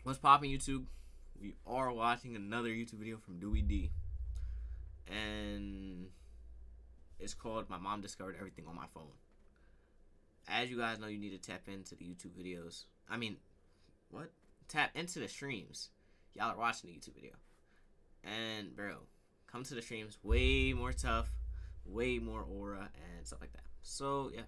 What's poppin' YouTube? We are watching another YouTube video from Dewey D, and it's called "My Mom Discovered Everything on My Phone." As you guys know, you need to tap into the YouTube videos. What? Tap into the streams. Y'all are watching the YouTube video, and bro, come to the streams. Way more tough, way more aura, and stuff like that. So yeah.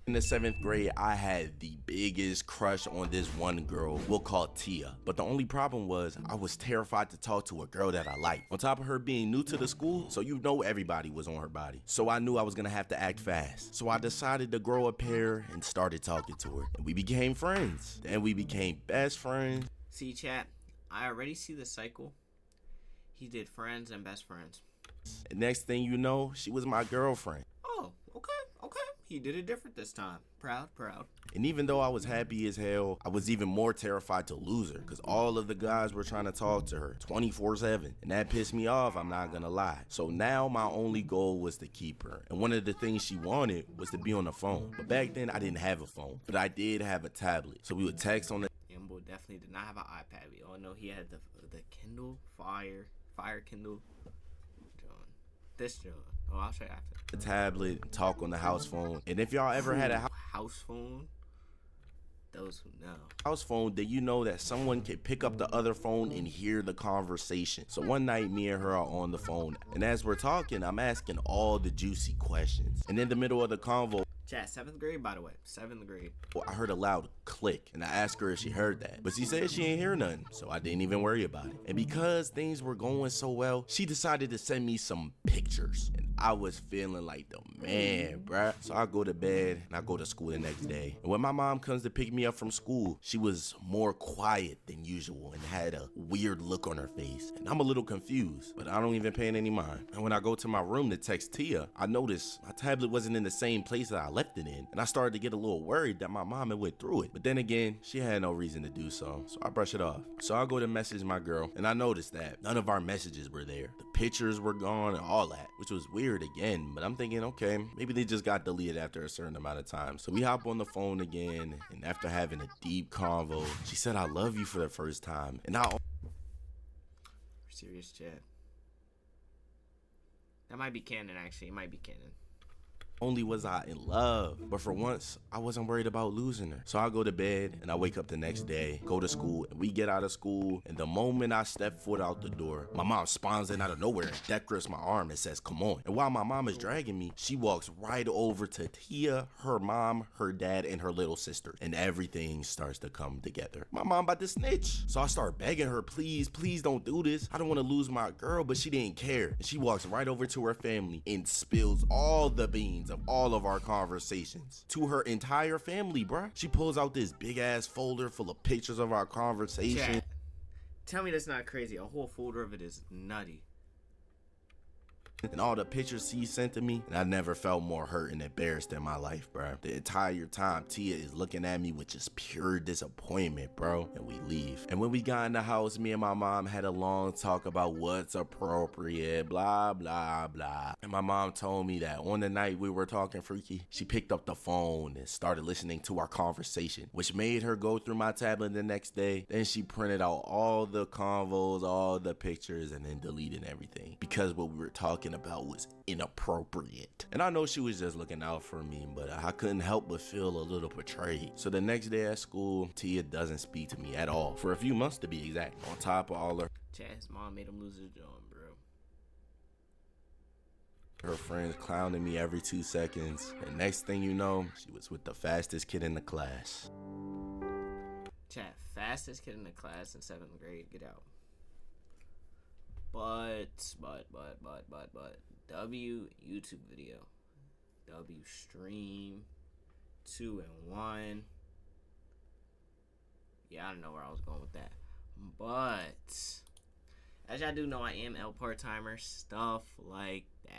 In the 7th grade, I had the biggest crush on this one girl we'll call Tia. But the only problem was I was terrified to talk to a girl that I liked. On top of her being new to the school, so you know everybody was on her body. So I knew I was gonna have to act fast. So I decided to grow a pair and started talking to her. And we became friends. Then we became best friends. See, chat, I already see the cycle. He did friends and best friends. And next thing you know, she was my girlfriend. Oh, okay. He did it different this time. Proud. And even though I was happy as hell, I was even more terrified to lose her because all of the guys were trying to talk to her 24/7. And that pissed me off, I'm not gonna lie. So now my only goal was to keep her. And one of the things she wanted was to be on the phone. But back then I didn't have a phone, but I did have a tablet. So we would text on the Ambo definitely did not have an iPad. We all know he had the Kindle Fire Kindle. John. This John. Oh, I'll show you after. tablet, talk on the house phone. And if y'all ever had a house phone, those who know. house phone, then you know that someone can pick up the other phone and hear the conversation. So one night, me and her are on the phone, and as we're talking, I'm asking all the juicy questions. And in the middle of the convo, Chat, 7th grade, by the way. 7th grade. I heard a loud click, and I asked her if she heard that. But she said she ain't hear nothing, so I didn't even worry about it. And because things were going so well, she decided to send me some pictures. And I was feeling like the man, bruh. So I go to bed, and I go to school the next day. And when my mom comes to pick me up from school, she was more quiet than usual and had a weird look on her face. And I'm a little confused, but I don't even pay it any mind. And when I go to my room to text Tia, I noticed my tablet wasn't in the same place that I left it in, and I started to get a little worried that my mom had went through it. But then again, she had no reason to do so I brush it off. So I go to message my girl, and I noticed that none of our messages were there. The pictures were gone and all that, which was weird again, but I'm thinking, okay, maybe they just got deleted after a certain amount of time. So we hop on the phone again, and after having a deep convo, she said I love you for the first time. And I Serious chat. That might be canon, actually. It might be canon. only was I in love, but for once, I wasn't worried about losing her. So I go to bed, and I wake up the next day, go to school, and we get out of school, and the moment I step foot out the door, my mom spawns in out of nowhere and death grips my arm and says, come on. And while my mom is dragging me, she walks right over to Tia, her mom, her dad, and her little sister, and everything starts to come together. My mom about to snitch. So I start begging her, please don't do this. I don't want to lose my girl, but she didn't care. And she walks right over to her family and spills all the beans of all of our conversations to her entire family, bruh. She pulls out this big ass folder full of pictures of our conversation. Chat, tell me that's not crazy. A whole folder of it is nutty. And all the pictures he sent to me, and I never felt more hurt and embarrassed in my life, bro. The entire time, Tia is looking at me with just pure disappointment, bro. And we leave. And when we got in the house, me and my mom had a long talk about what's appropriate, blah, blah, blah. And my mom told me that on the night we were talking freaky, she picked up the phone and started listening to our conversation, which made her go through my tablet the next day. Then she printed out all the convos, all the pictures, and then deleted everything because what we were talking about was inappropriate. And I know she was just looking out for me, but I couldn't help but feel a little betrayed. So the next day at school, Tia doesn't speak to me at all for a few months to be exact. On top of all His mom made him lose his job, bro. her friends clowning me every 2 seconds, and next thing you know, she was with the fastest kid in the class. Chat, fastest kid in the class in 7th grade. Get out. But W YouTube video, W stream, 2 and 1. Yeah, I don't know where I was going with that. But as y'all do know, I am L part-timer, stuff like that.